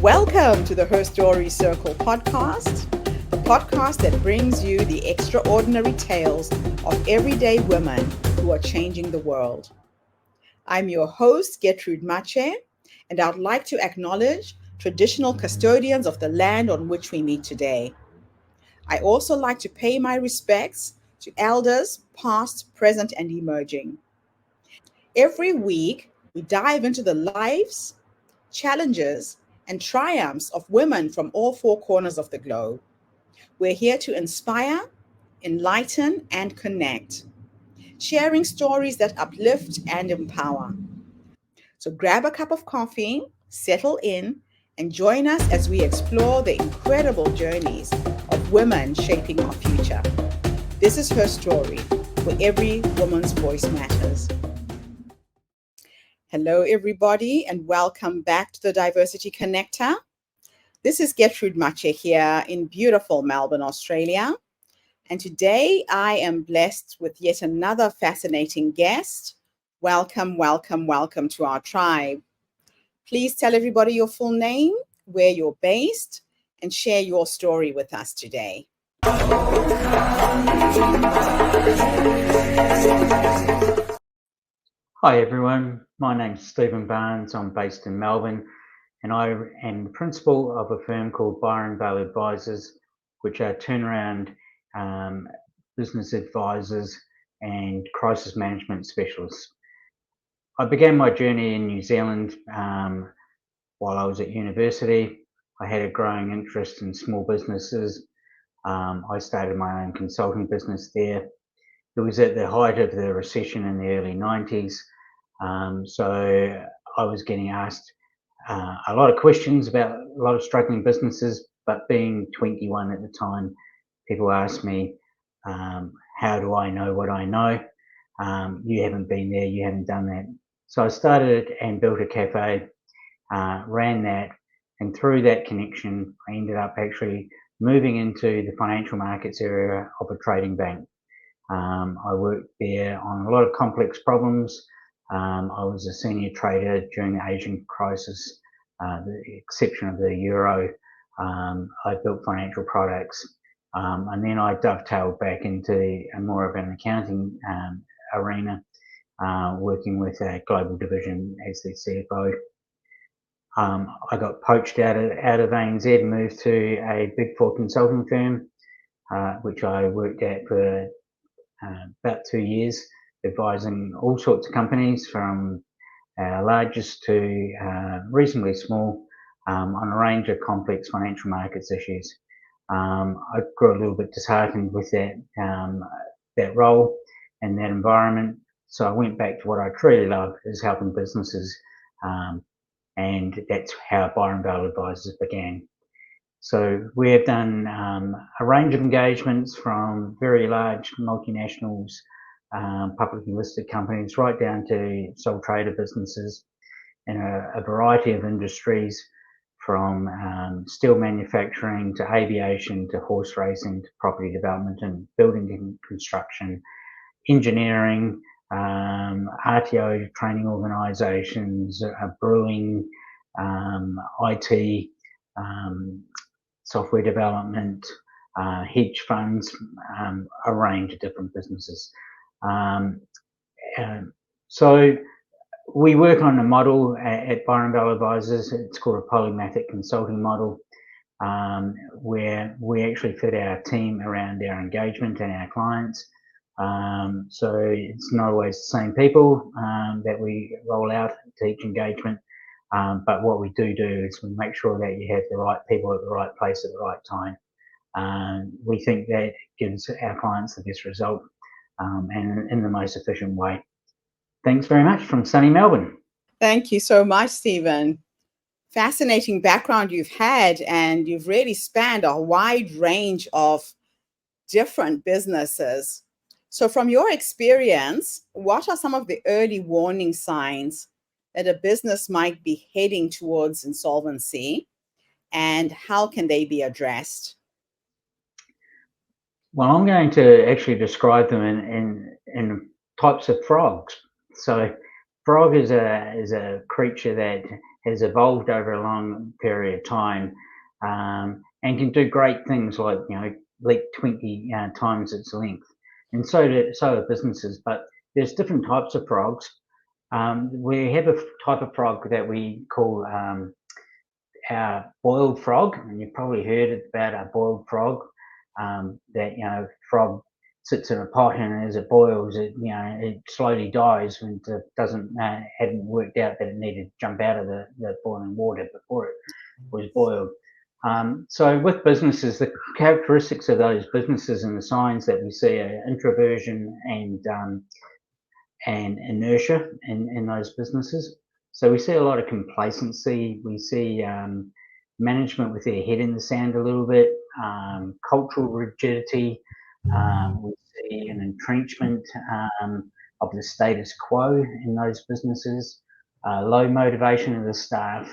Welcome to the Her Story Circle podcast, the podcast that brings you the extraordinary tales of everyday women who are changing the world. I'm your host, Gertrude Mache, and I'd like to acknowledge traditional custodians of the land on which we meet today. I also like to pay my respects to elders, past, present, and emerging. Every week, we dive into the lives, challenges, and triumphs of women from all four corners of the globe. We're here to inspire, enlighten, and connect, sharing stories that uplift and empower. So grab a cup of coffee, settle in, and join us as we explore the incredible journeys of women shaping our future. This is Her Story, where every woman's voice matters. Hello, everybody, and welcome back to the Diversity Connector. This is Gertrude Mache here in beautiful Melbourne, Australia. And today I am blessed with yet another fascinating guest. Welcome, welcome, welcome to our tribe. Please tell everybody your full name, where you're based, and share your story with us today. Hi everyone, my name's Stephen Barnes. I'm based in Melbourne and I am the principal of a firm called Byron Vale Advisors, which are turnaround business advisors and crisis management specialists. I began my journey in New Zealand while I was at university. I had a growing interest in small businesses. I started my own consulting business there. It was at the height of the recession in the early 90s. So I was getting asked a lot of questions about a lot of struggling businesses, but being 21 at the time, people asked me, how do I know what I know? You haven't been there, you haven't done that. So I started and built a cafe, ran that, and through that connection, I ended up actually moving into the financial markets area of a trading bank. I worked there on a lot of complex problems. I was a senior trader during the Asian crisis, the exception of the euro. I built financial products, and then I dovetailed back into more of an accounting arena, working with a global division as the CFO. I got poached out of ANZ and moved to a Big Four consulting firm, which I worked at for about 2 years, advising all sorts of companies from largest to reasonably small on a range of complex financial markets issues. I grew a little bit disheartened with that role and that environment, so I went back to what I truly love, is helping businesses, and that's how Byron Vale Advisors began. So we have done a range of engagements from very large multinationals, publicly listed companies, right down to sole trader businesses in a variety of industries, from steel manufacturing to aviation to horse racing to property development and building and construction, engineering, RTO training organisations, brewing, IT, software development, hedge funds, a range of different businesses. So we work on a model at Byron Vale Advisors. It's called a polymathic consulting model, where we actually fit our team around our engagement and our clients. So it's not always the same people that we roll out to each engagement. But what we do is we make sure that you have the right people at the right place at the right time. We think that gives our clients the best result and in the most efficient way. Thanks very much from sunny Melbourne. Thank you so much, Stephen. Fascinating background you've had, and you've really spanned a wide range of different businesses. So from your experience, what are some of the early warning signs that a business might be heading towards insolvency, and how can they be addressed? Well, I'm going to actually describe them in types of frogs. So frog is a creature that has evolved over a long period of time, and can do great things like, leap 20 times its length. And so are businesses, but there's different types of frogs. We have a type of frog that we call our boiled frog, and you've probably heard about a boiled frog. That frog sits in a pot, and as it boils, it slowly dies when it doesn't hadn't worked out that it needed to jump out of the boiling water before it was boiled. So with businesses, the characteristics of those businesses and the signs that we see are introversion and inertia in those businesses. So we see a lot of complacency. We see management with their head in the sand a little bit, cultural rigidity. We see an entrenchment of the status quo in those businesses, low motivation of the staff,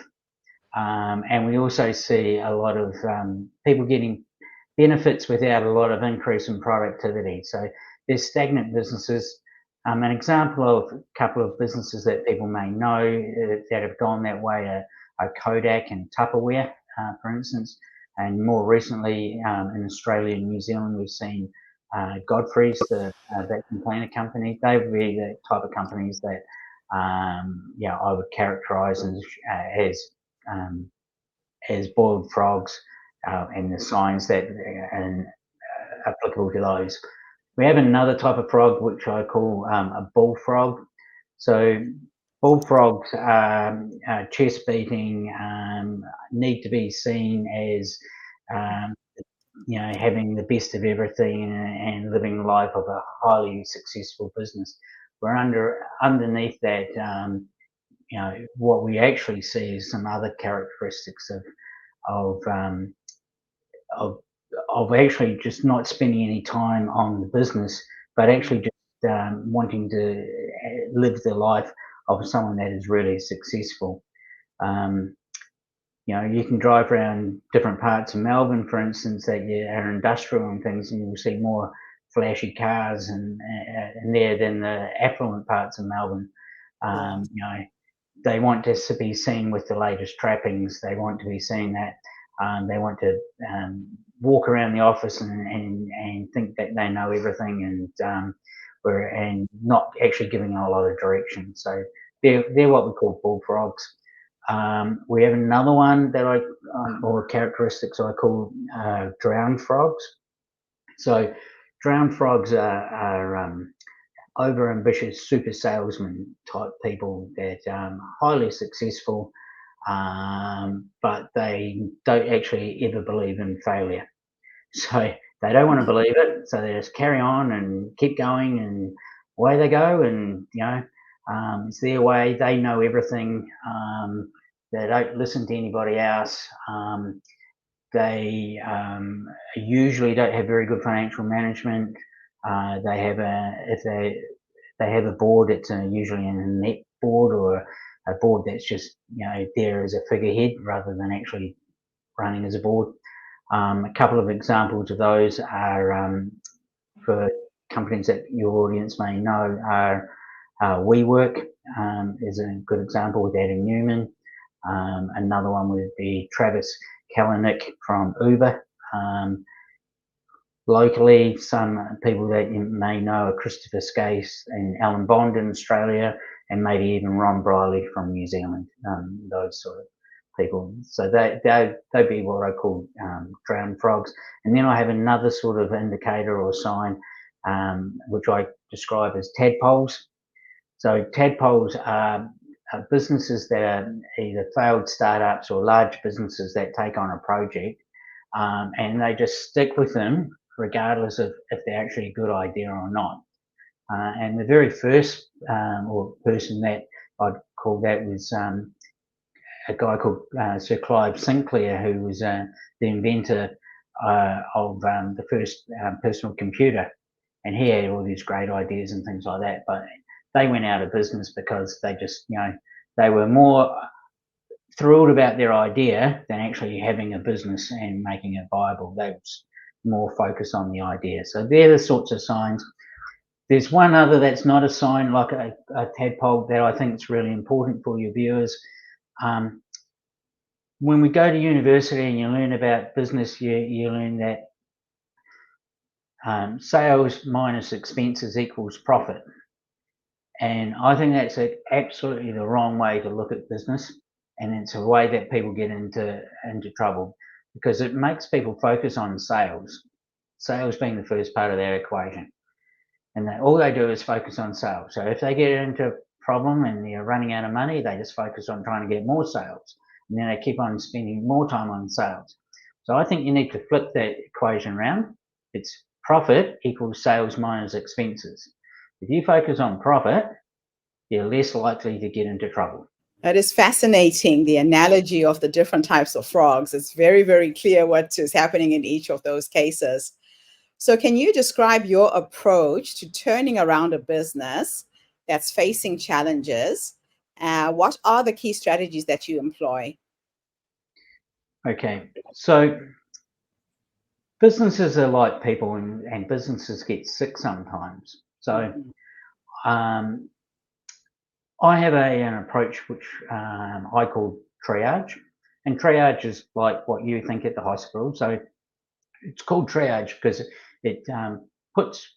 and we also see a lot of people getting benefits without a lot of increase in productivity. So there's stagnant businesses. An example of a couple of businesses that people may know that have gone that way are Kodak and Tupperware, for instance. And more recently in Australia and New Zealand, we've seen Godfrey's, the vacuum cleaner company. They would be the type of companies that I would characterise as boiled frogs, and the signs that are applicable to those. We have another type of frog which I call a bullfrog. So bullfrogs are chest beating, need to be seen as having the best of everything and living the life of a highly successful business. We're underneath that. What we actually see is some other characteristics of actually just not spending any time on the business, but actually just wanting to live the life of someone that is really successful. You can drive around different parts of Melbourne, for instance, that are industrial and things, and you'll see more flashy cars and there than the affluent parts of Melbourne. They want to be seen with the latest trappings. They want to be seen that they want to walk around the office and think that they know everything, and not actually giving a lot of direction. So they're what we call bullfrogs. We have another one that or characteristics I call drowned frogs. So drowned frogs are over-ambitious super salesman type people that are highly successful, but they don't actually ever believe in failure. So they don't want to believe it, so they just carry on and keep going, and away they go, and it's their way. They know everything. They don't listen to anybody else. They usually don't have very good financial management. They have if they have a board, it's usually a net board or a board that's just there as a figurehead rather than actually running as a board. A couple of examples of those are for companies that your audience may know are WeWork is a good example with Adam Newman. Another one would be Travis Kalanick from Uber. Locally, some people that you may know are Christopher Skase and Alan Bond in Australia, and maybe even Ron Briley from New Zealand, those sort of people. So they'd be what I call drowned frogs. And then I have another sort of indicator or sign, which I describe as tadpoles. So tadpoles are businesses that are either failed startups or large businesses that take on a project, and they just stick with them regardless of if they're actually a good idea or not. And the very first or person that I'd call that was a guy called Sir Clive Sinclair, who was the inventor of the first personal computer, and he had all these great ideas and things like that, but they went out of business because they just, they were more thrilled about their idea than actually having a business and making it viable. They was more focused on the idea. So they're the sorts of signs. There's one other that's not a sign like a tadpole that I think is really important for your viewers. When we go to university and you learn about business, you learn that sales minus expenses equals profit. And I think that's absolutely the wrong way to look at business. And it's a way that people get into trouble because it makes people focus on sales being the first part of their equation. And all they do is focus on sales. So if they get into a problem and they're running out of money, they just focus on trying to get more sales. And then they keep on spending more time on sales. So I think you need to flip that equation around. It's profit equals sales minus expenses. If you focus on profit, you're less likely to get into trouble. It is fascinating, the analogy of the different types of frogs. It's very, very clear what is happening in each of those cases. So can you describe your approach to turning around a business that's facing challenges? What are the key strategies that you employ? Okay, so businesses are like people and businesses get sick sometimes. So I have an approach which I call triage. And triage is like what you think at the hospital. So it's called triage because it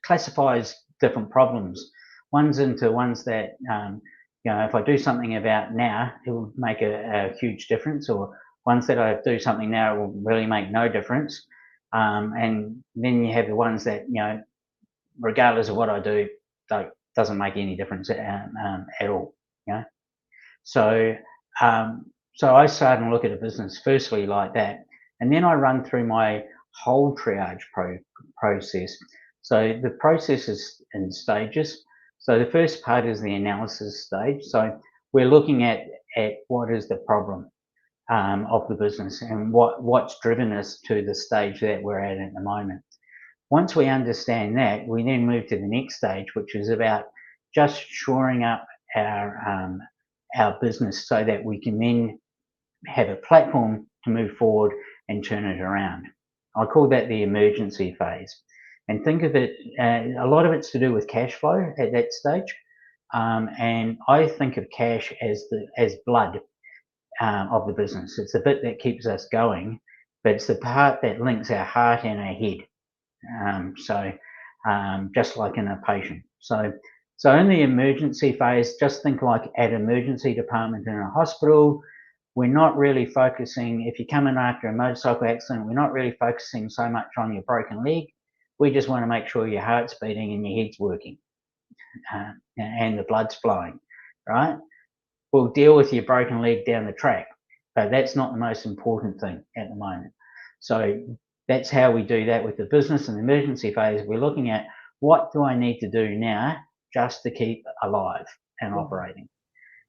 classifies different problems. Ones into ones that, if I do something about now, it will make a huge difference, or ones that I do something now, it will really make no difference. And then you have the ones that, regardless of what I do, doesn't make any difference at all. So I start and look at a business firstly like that, and then I run through my whole triage process. So the process is in stages. So the first part is the analysis stage. So we're looking at what is the problem of the business and what's driven us to the stage that we're at the moment. Once we understand that, we then move to the next stage, which is about just shoring up our business so that we can then have a platform to move forward and turn it around. I call that the emergency phase. And think of it, a lot of it's to do with cash flow at that stage. And I think of cash as blood of the business. It's the bit that keeps us going, but it's the part that links our heart and our head. Just like in a patient. So in the emergency phase, just think like at emergency department in a hospital. We're not really focusing, if you come in after a motorcycle accident, we're not really focusing so much on your broken leg. We just want to make sure your heart's beating and your head's working and the blood's flowing, right? We'll deal with your broken leg down the track, but that's not the most important thing at the moment. So that's how we do that with the business and the emergency phase. We're looking at what do I need to do now just to keep alive and operating.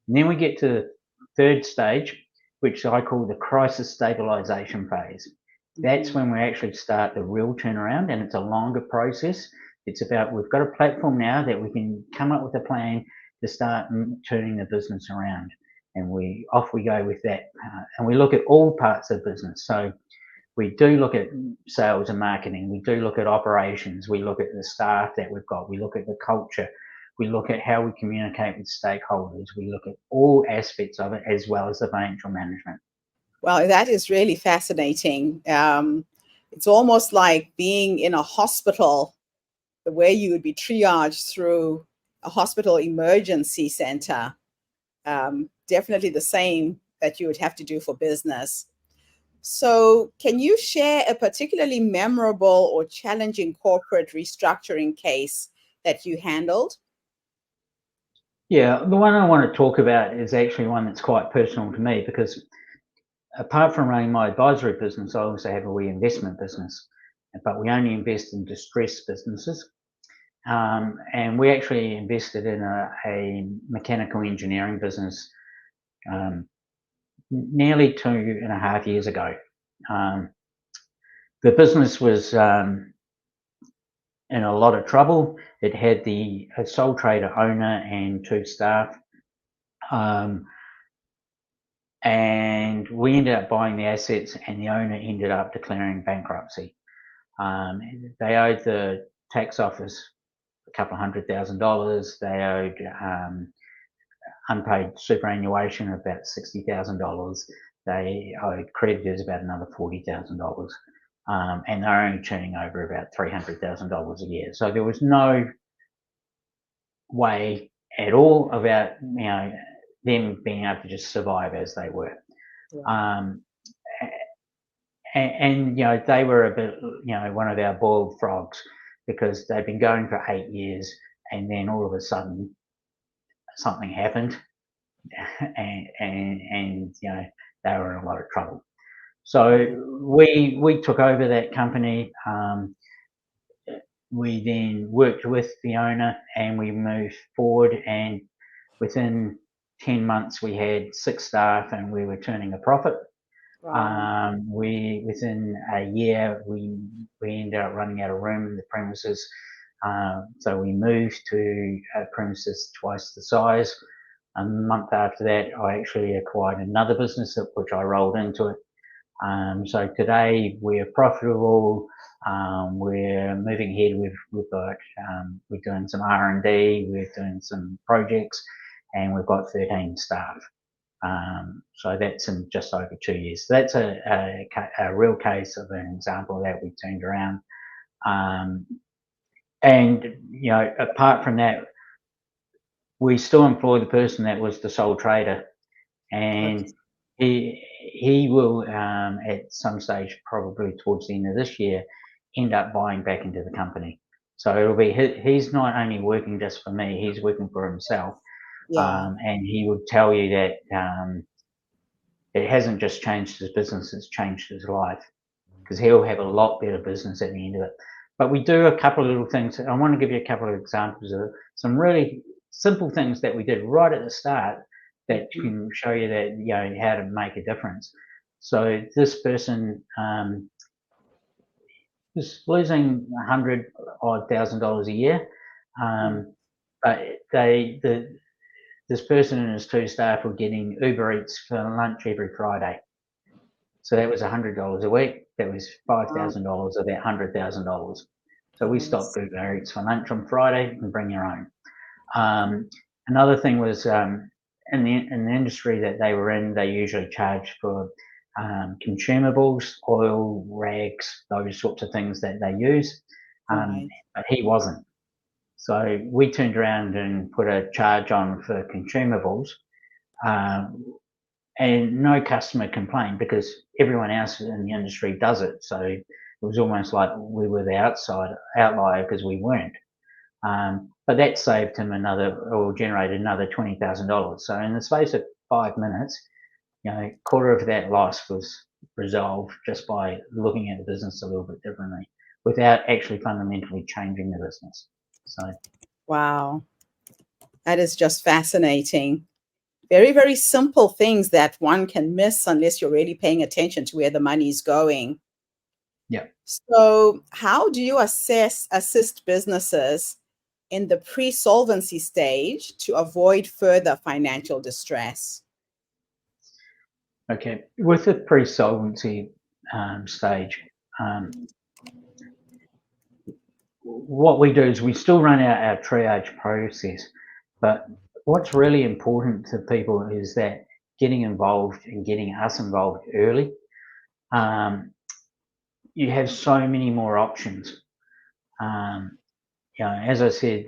And then we get to the third stage, which I call the crisis stabilization phase. That's when we actually start the real turnaround, and it's a longer process. It's about, we've got a platform now that we can come up with a plan to start turning the business around. And off we go with that. And we look at all parts of business. So we do look at sales and marketing. We do look at operations. We look at the staff that we've got. We look at the culture. We look at how we communicate with stakeholders. We look at all aspects of it, as well as the financial management. Well, that is really fascinating. It's almost like being in a hospital, the way you would be triaged through a hospital emergency center. Definitely the same that you would have to do for business. So can you share a particularly memorable or challenging corporate restructuring case that you handled? Yeah, the one I want to talk about is actually one that's quite personal to me, because apart from running my advisory business, I also have a reinvestment business, but we only invest in distressed businesses. And we actually invested in a mechanical engineering business nearly 2.5 years ago. The business was in a lot of trouble. It had a sole trader owner and 2 staff. And we ended up buying the assets, and the owner ended up declaring bankruptcy. They owed the tax office $200,000. They owed unpaid superannuation of about $60,000. They owed creditors about another $40,000. And they're only turning over about $300,000 a year. So there was no way at all about them being able to just survive as they were. Wow. And they were a bit one of our boiled frogs, because they'd been going for 8 years, and then all of a sudden something happened, and they were in a lot of trouble. So we took over that company. We then worked with the owner, and we moved forward, and within 10 months we had 6 staff and we were turning a profit. Wow. Within a year we ended up running out of room in the premises, so we moved to premises twice the size. A month after that, I actually acquired another business which I rolled into it. So today we're profitable. We're moving ahead. We've got we're doing some R&D. We're doing some projects, and we've got 13 staff. So that's in just over 2 years. So that's a real case of an example that we turned around. And apart from that, we still employ the person that was the sole trader, and he will at some stage, probably towards the end of this year, end up buying back into the company. So it'll be he's not only working just for me, he's working for himself. Yeah. And he would tell you that it hasn't just changed his business, it's changed his life, because he'll have a lot better business at the end of it. But we do a couple of little things. I want to give you a couple of examples of some really simple things that we did right at the start that can show you that how to make a difference. So this person was losing $100,000 a year, but this person and his 2 staff were getting Uber Eats for lunch every Friday. So that was $100 a week. That was $5,000 of that $100,000. So we stopped Uber Eats for lunch on Friday and bring your own. Another thing was in the industry that they were in, they usually charge for consumables, oil, rags, those sorts of things that they use. But he wasn't. So we turned around and put a charge on for consumables, and no customer complained because everyone else in the industry does it. So it was almost like we were the outlier because we weren't. But that saved him generated another $20,000. So in the space of 5 minutes, a quarter of that loss was resolved just by looking at the business a little bit differently, without actually fundamentally changing the business. So, wow, that is just fascinating. Very, very simple things that one can miss unless you're really paying attention to where the money is going. yeah. So, how do you assist businesses in the pre-solvency stage to avoid further financial distress? Okay, with the pre-solvency stage, what we do is we still run our triage process, but what's really important to people is that getting involved and getting us involved early. You have so many more options. As I said,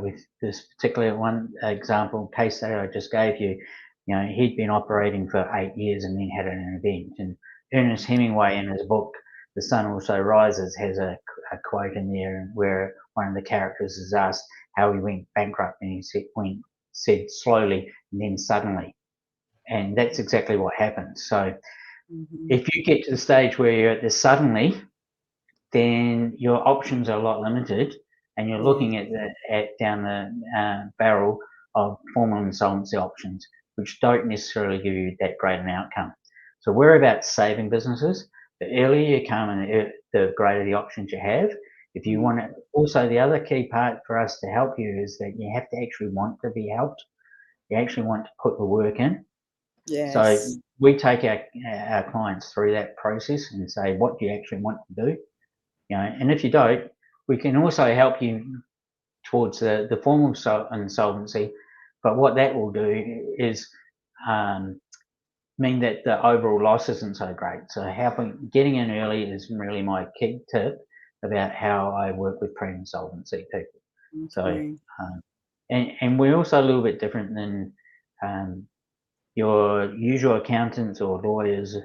with this particular one example case that I just gave you, he'd been operating for 8 years and then had an event. And Ernest Hemingway, in his book The Sun Also Rises, has a quote in there where one of the characters is asked how he went bankrupt, and he said slowly and then suddenly. And that's exactly what happened. So if you get to the stage where you're at the suddenly, then your options are a lot limited, and you're looking at down the barrel of formal insolvency options, which don't necessarily give you that great an outcome. So we're about saving businesses. The earlier you come and the greater the options you have. If you want to, also the other key part for us to help you is that you have to actually want to be helped. You actually want to put the work in. Yes. So we take our clients through that process and say, what do you actually want to do? And if you don't, we can also help you towards the formal insolvency But what that will do is mean that the overall loss isn't so great. So getting in early is really my key tip about how I work with pre-insolvency people. So, Okay. and we're also a little bit different than your usual accountants or lawyers.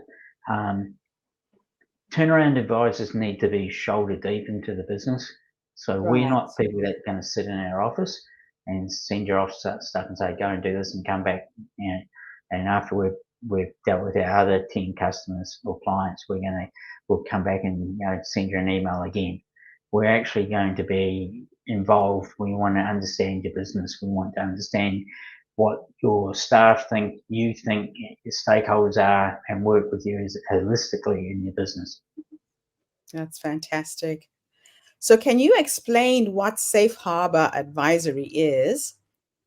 Turnaround advisors need to be shoulder deep into the business. So we're Right. not people that are going to sit in our office and send your office stuff and say, go and do this and come back. And after we've dealt with our other 10 customers or clients, we'll come back and send you an email again. We're actually going to be involved. We want to understand your business. We want to understand what your staff think, you think your stakeholders are, and work with you holistically in your business. That's fantastic. So can you explain what Safe Harbor Advisory is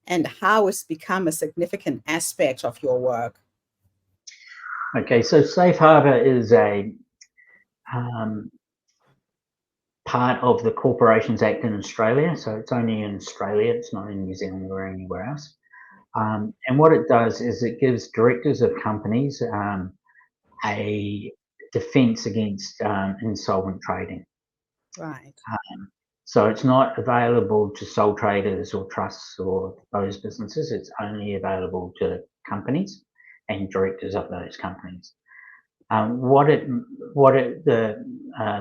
and how it's become a significant aspect of your work? Okay, so Safe Harbor is a part of the Corporations Act in Australia. So it's only in Australia, it's not in New Zealand or anywhere else. And what it does is it gives directors of companies a defence against insolvent trading. Right. So it's not available to sole traders or trusts or those businesses. It's only available to companies and directors of those companies. The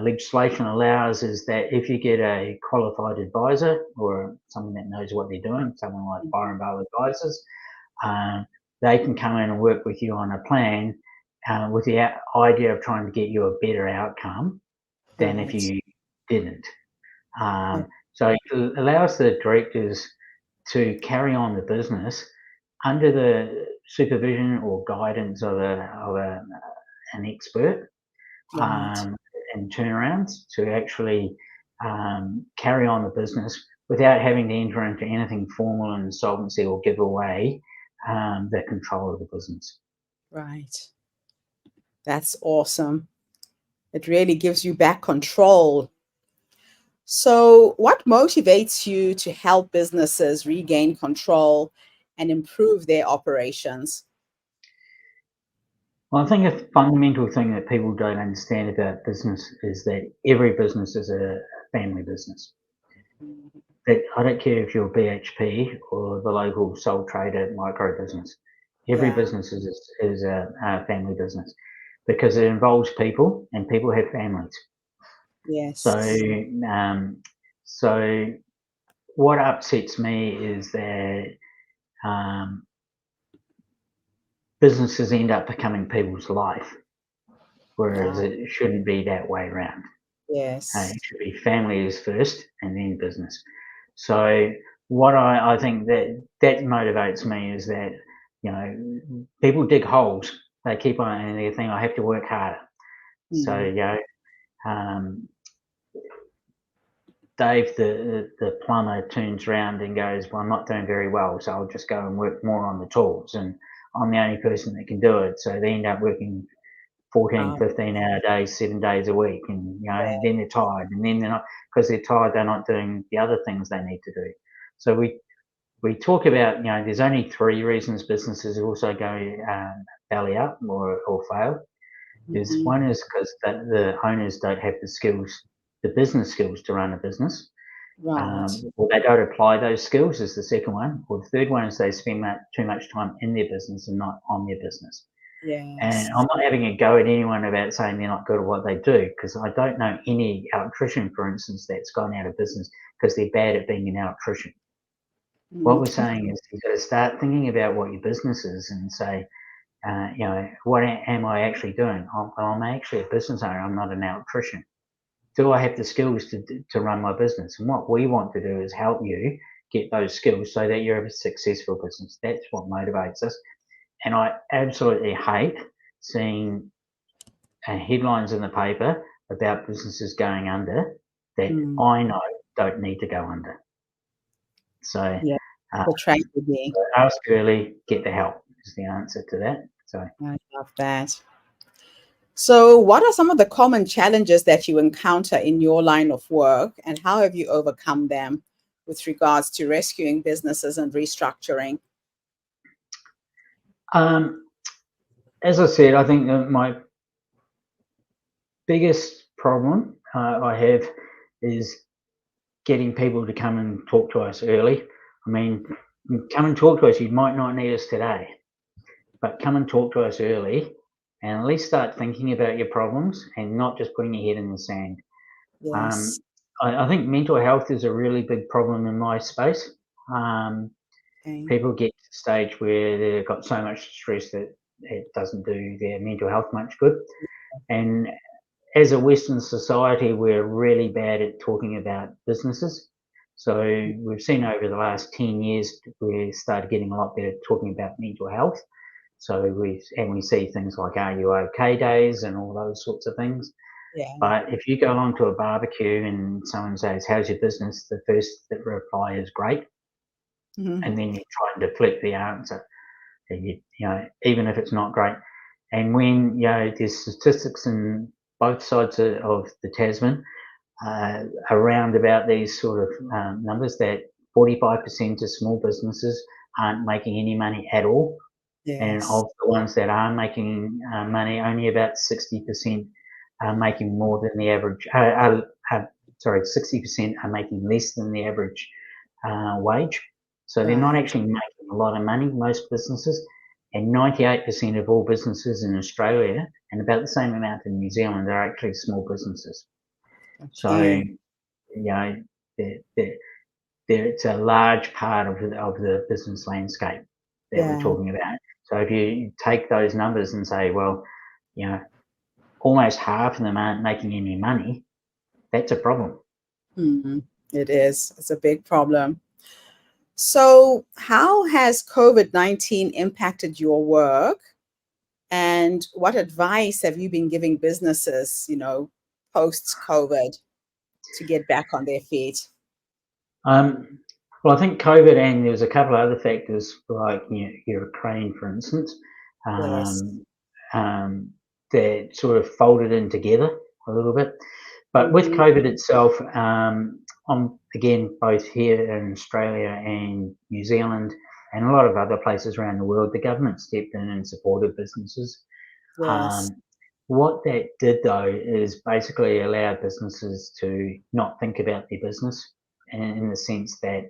legislation allows is that if you get a qualified advisor or someone that knows what they're doing, someone like Byron Bale Advisors, they can come in and work with you on a plan with the idea of trying to get you a better outcome than if you didn't. So it allows the directors to carry on the business under the supervision or guidance of an expert in turnarounds to actually carry on the business without having to enter into anything formal in insolvency or give away the control of the business. Right. That's awesome. It really gives you back control. So, what motivates you to help businesses regain control and improve their operations? Well, I think a fundamental thing that people don't understand about business is that every business is a family business. That I don't care if you're BHP or the local sole trader micro business. Every business is a family business because it involves people and people have families. Yes. So what upsets me is that businesses end up becoming people's life, whereas it shouldn't be that way around. Yes. It should be families first and then business. So what I think that motivates me is that, people dig holes. They keep on and they think I have to work harder. So, Dave, the plumber, turns around and goes, well, I'm not doing very well, so I'll just go and work more on the tools. And I'm the only person that can do it. So they end up working 14, 15-hour days, 7 days a week. And, then they're tired. And then they're not, because they're tired, they're not doing the other things they need to do. So we talk about, there's only 3 reasons businesses also go belly up or fail. One is because the owners don't have the skills, the business skills to run a business. Or they don't apply those skills is the second one. Or the third one is they spend too much time in their business and not on their business. Yes. And I'm not having a go at anyone about saying they're not good at what they do, because I don't know any electrician, for instance, that's gone out of business because they're bad at being an electrician. What we're saying is you've got to start thinking about what your business is and say, what am I actually doing? I'm actually a business owner. I'm not an electrician. Do I have the skills to run my business? And what we want to do is help you get those skills so that you're a successful business. That's what motivates us. And I absolutely hate seeing headlines in the paper about businesses going under that I know don't need to go under. So the tragedy. ask early, get the help is the answer to that. So I love that. So, what are some of the common challenges that you encounter in your line of work, and how have you overcome them with regards to rescuing businesses and restructuring? As I said, I think that my biggest problem I have is getting people to come and talk to us early. I mean, come and talk to us. You might not need us today, but come and talk to us early and at least start thinking about your problems and not just putting your head in the sand. Yes. Um, I think mental health is a really big problem in my space. Um, Okay. People get to the stage where they've got so much stress that it doesn't do their mental health much good. And as a Western society, we're really bad at talking about businesses. So we've seen over the last 10 years, we started getting a lot better at talking about mental health. So we see things like Are You OK days and all those sorts of things. Yeah. But if you go along to a barbecue and someone says, "How's your business?" the first reply is "Great," Mhm. and then you try and deflect the answer. Even if it's not great. And when there's statistics in both sides of the Tasman around about these sort of numbers that 45% of small businesses aren't making any money at all, and Yes. of the ones that are making money, only about 60% are making more than the average. 60% are making less than the average wage. So they're not Right. actually making a lot of money, most businesses. And 98% of all businesses in Australia, and about the same amount in New Zealand, are actually small businesses. So, Okay. they're, they're, it's a large part of the business landscape that we're Yeah. talking about. So if you take those numbers and say, well, you know, almost half of them aren't making any money, that's a problem. Mhm. It is. It's a big problem. So, how has COVID-19 impacted your work? And what advice have you been giving businesses, post COVID to get back on their feet? Um, well, I think COVID, and there's a couple of other factors like Ukraine, for instance, Yes. um, um, that sort of folded in together a little bit. But with Mhm. COVID itself, I'm again both here in Australia and New Zealand and a lot of other places around the world, the government stepped in and supported businesses. Yes. Um, what that did though is basically allow businesses to not think about their business in the sense that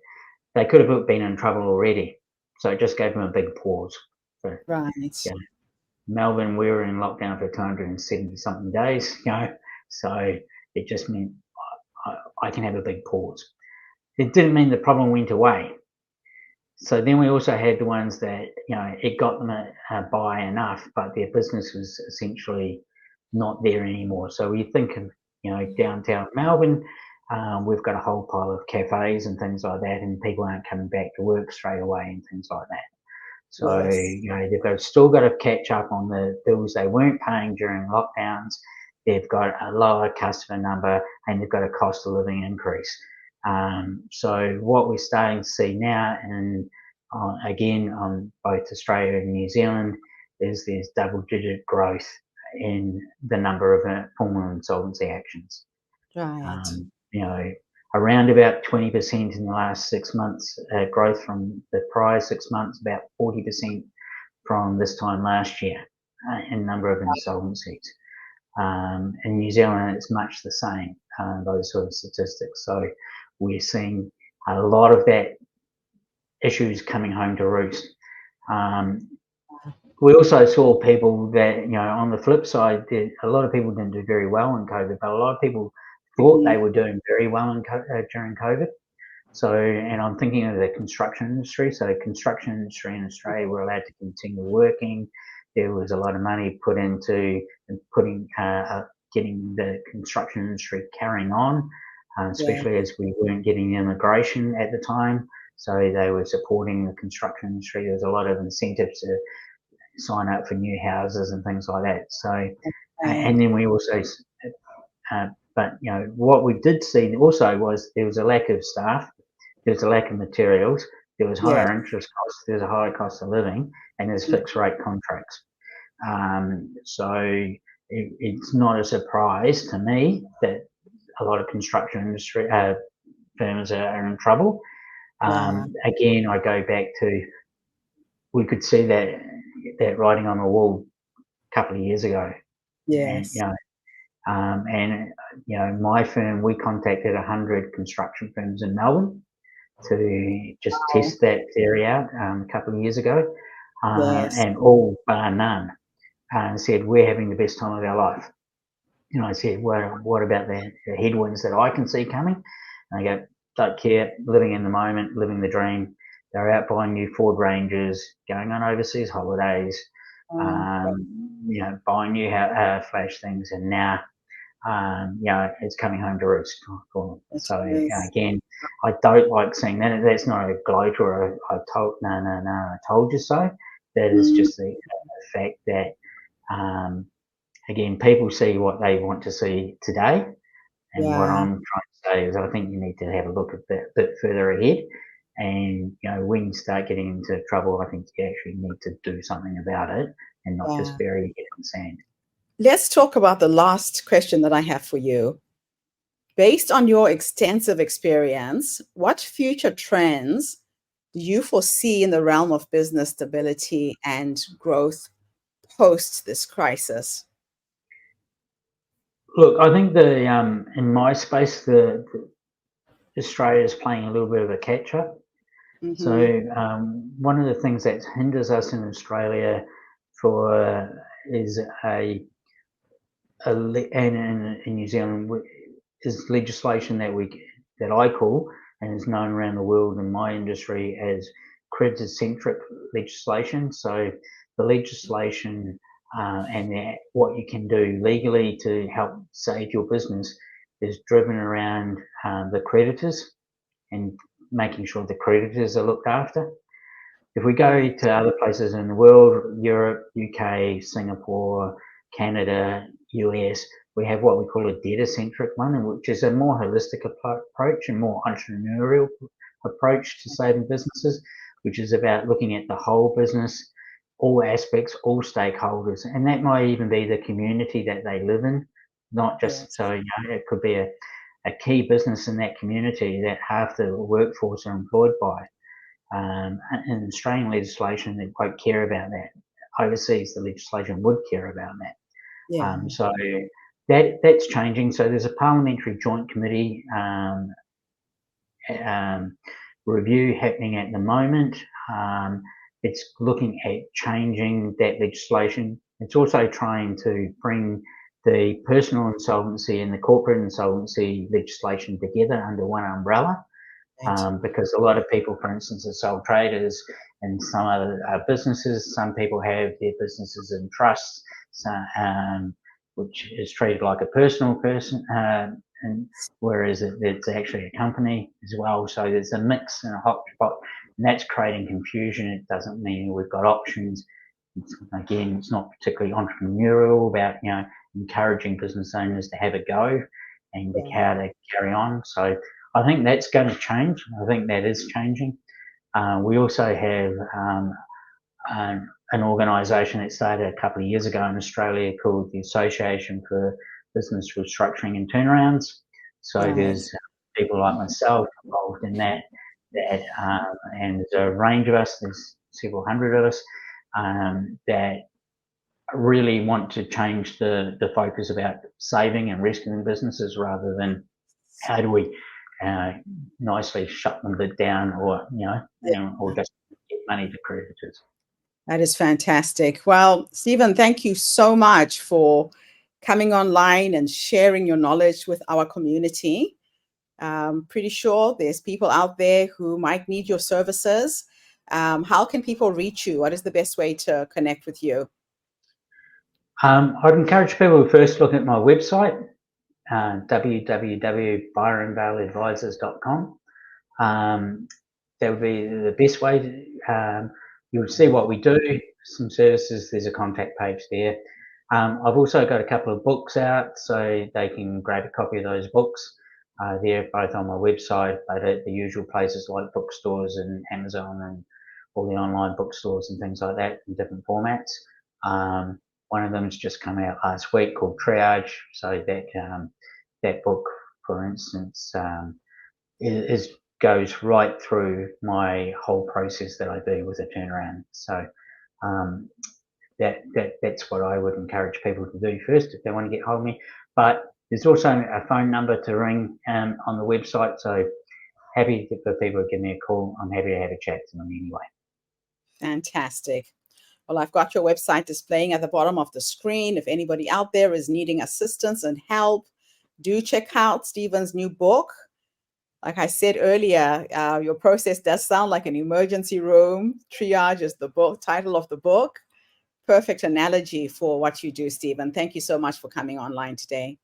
they could have been in trouble already. So it just gave them a big pause. So, Right. yeah, Melbourne, we were in lockdown for 270 something days, so it just meant I can have a big pause. It didn't mean the problem went away. So then we also had the ones that, it got them by enough, but their business was essentially not there anymore. So we think of, downtown Melbourne, we've got a whole pile of cafes and things like that, and people aren't coming back to work straight away and things like that. So, Yes. they've still got to catch up on the bills they weren't paying during lockdowns. They've got a lower customer number and they've got a cost of living increase. So what we're starting to see now, and again on both Australia and New Zealand, is there's double-digit growth in the number of formal insolvency actions. Right. Um, you know, Around about 20% in the last 6 months growth from the prior 6 months, about 40% from this time last year in number of insolvencies. In New Zealand, it's much the same, those sort of statistics. So we're seeing a lot of that issues coming home to roost. Um, we also saw people that, on the flip side, a lot of people didn't do very well in COVID, but a lot of people thought Mhm. they were doing very well during COVID. So, and I'm thinking of the construction industry. So, the construction industry in Australia were allowed to continue working. There was a lot of money put into getting the construction industry carrying on, Yeah. especially as we weren't getting immigration at the time. So they were supporting the construction industry. There was a lot of incentives to sign up for new houses and things like that. So, Okay. and then we also, but what we did see also was there was a lack of staff, there was a lack of materials, there was Yes. higher interest costs, there's a higher cost of living, and there's fixed rate contracts. So it's not a surprise to me that a lot of construction industry firms are in trouble. Yeah. Again, I go back to we could see that that writing on the wall a couple of years ago. And, Yes. my firm, we contacted 100 construction firms in Melbourne to just Wow. test that theory out a couple of years ago, Yes. and all bar none said, we're having the best time of our life. And I said, what about the headwinds that I can see coming? And they go, don't care, living in the moment, living the dream. They're out buying new Ford Rangers, going on overseas holidays, buying new flash things, and now, it's coming home to roost for them. It So is. again, I don't like seeing that. That's not a gloat or I told you so. That is Mm, just the fact that, again, people see what they want to see today. And what yeah. I'm trying to say is I think you need to have a look at that a bit further ahead. And, when you start getting into trouble, I think you actually need to do something about it and not just Yeah. bury your head in sand. Let's talk about the last question that I have for you. Based on your extensive experience, what future trends do you foresee in the realm of business stability and growth post this crisis? Look, I think in my space, Australia is playing a little bit of a catch up. So Hmm. one of the things that hinders us in Australia is in New Zealand is legislation that I call and is known around the world in my industry as creditor-centric legislation. So the legislation what you can do legally to help save your business is driven around the creditors and making sure the creditors are looked after. If we go Right. to other places in the world, Europe, UK, Singapore, Canada, US, we have what we call a debtor-centric one, which is a more holistic approach and more entrepreneurial approach to saving businesses, which is about looking at the whole business, all aspects, all stakeholders, and that might even be the community that they live in, not just Yes. so it could be a key business in that community that half the workforce are employed by. And Australian legislation that won't care about that. Overseas, the legislation would care about that. Yeah. So that's changing. So there's a parliamentary joint committee um, review happening at the moment. It's looking at changing that legislation. It's also trying to bring the personal insolvency and the corporate insolvency legislation together under one umbrella. Right. Because a lot of people, for instance, are sole traders and some other businesses. Some people have their businesses in trusts, so, which is treated like a personal person, and whereas it's actually a company as well. So there's a mix and a hodgepodge, and that's creating confusion. It doesn't mean we've got options. Again, it's not particularly entrepreneurial about encouraging business owners to have a go and Yeah. how to carry on. So I think that's going to change. I think that is changing. We also have an organisation that started a couple of years ago in Australia called the Association for Business Restructuring and Turnarounds. So Right. there's people like myself involved in that, and there's a range of us. There's several hundred of us that really want to change the focus about saving and rescuing businesses rather than how do we nicely shut them down or or just get money to creditors. That is fantastic. Well, Stephen, thank you so much for coming online and sharing your knowledge with our community. Pretty sure there's people out there who might need your services. How can people reach you? What is the best way to connect with you? I'd encourage people to first look at my website, www.byronvaleadvisors.com. That would be the best way you'll see what we do, some services, there's a contact page there. I've also got a couple of books out, so they can grab a copy of those books. They're both on my website, but at the usual places like bookstores and Amazon and all the online bookstores and things like that in different formats. One of them's just come out last week called Triage, so that book, for instance, is goes right through my whole process that I do with a turnaround. So that's what I would encourage people to do first if they want to get hold of me. But there's also a phone number to ring on the website, so happy for people to give me a call. I'm happy to have a chat to them anyway. Fantastic. Well, I've got your website displaying at the bottom of the screen. If anybody out there is needing assistance and help, do check out Stephen's new book. Like I said earlier, your process does sound like an emergency room. Triage is the book title of the book. Perfect analogy for what you do, Stephen. Thank you so much for coming online today.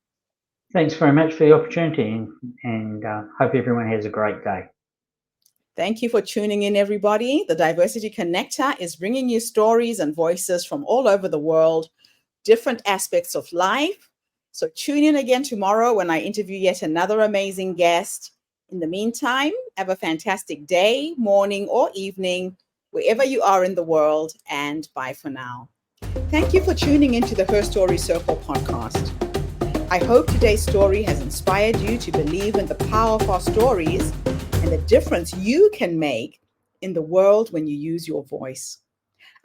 Thanks very much for the opportunity, and hope everyone has a great day. Thank you for tuning in, everybody. The Diversity Connector is bringing you stories and voices from all over the world, different aspects of life. So tune in again tomorrow when I interview yet another amazing guest. In the meantime, have a fantastic day, morning, or evening, wherever you are in the world, and bye for now. Thank you for tuning into the Her Story Circle podcast. I hope today's story has inspired you to believe in the power of our stories and the difference you can make in the world when you use your voice.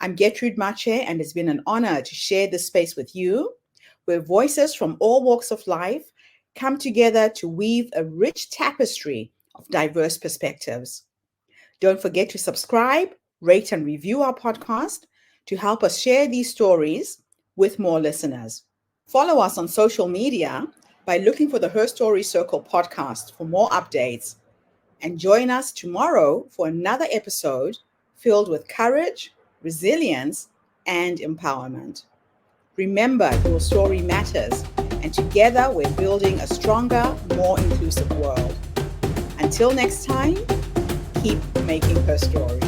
I'm Gertrude Mache, and it's been an honor to share this space with you, where voices from all walks of life come together to weave a rich tapestry of diverse perspectives. Don't forget to subscribe, rate, and review our podcast to help us share these stories with more listeners. Follow us on social media by looking for the Her Story Circle podcast for more updates. And join us tomorrow for another episode filled with courage, resilience, and empowerment. Remember, your story matters, and together we're building a stronger, more inclusive world. Until next time, keep making her story.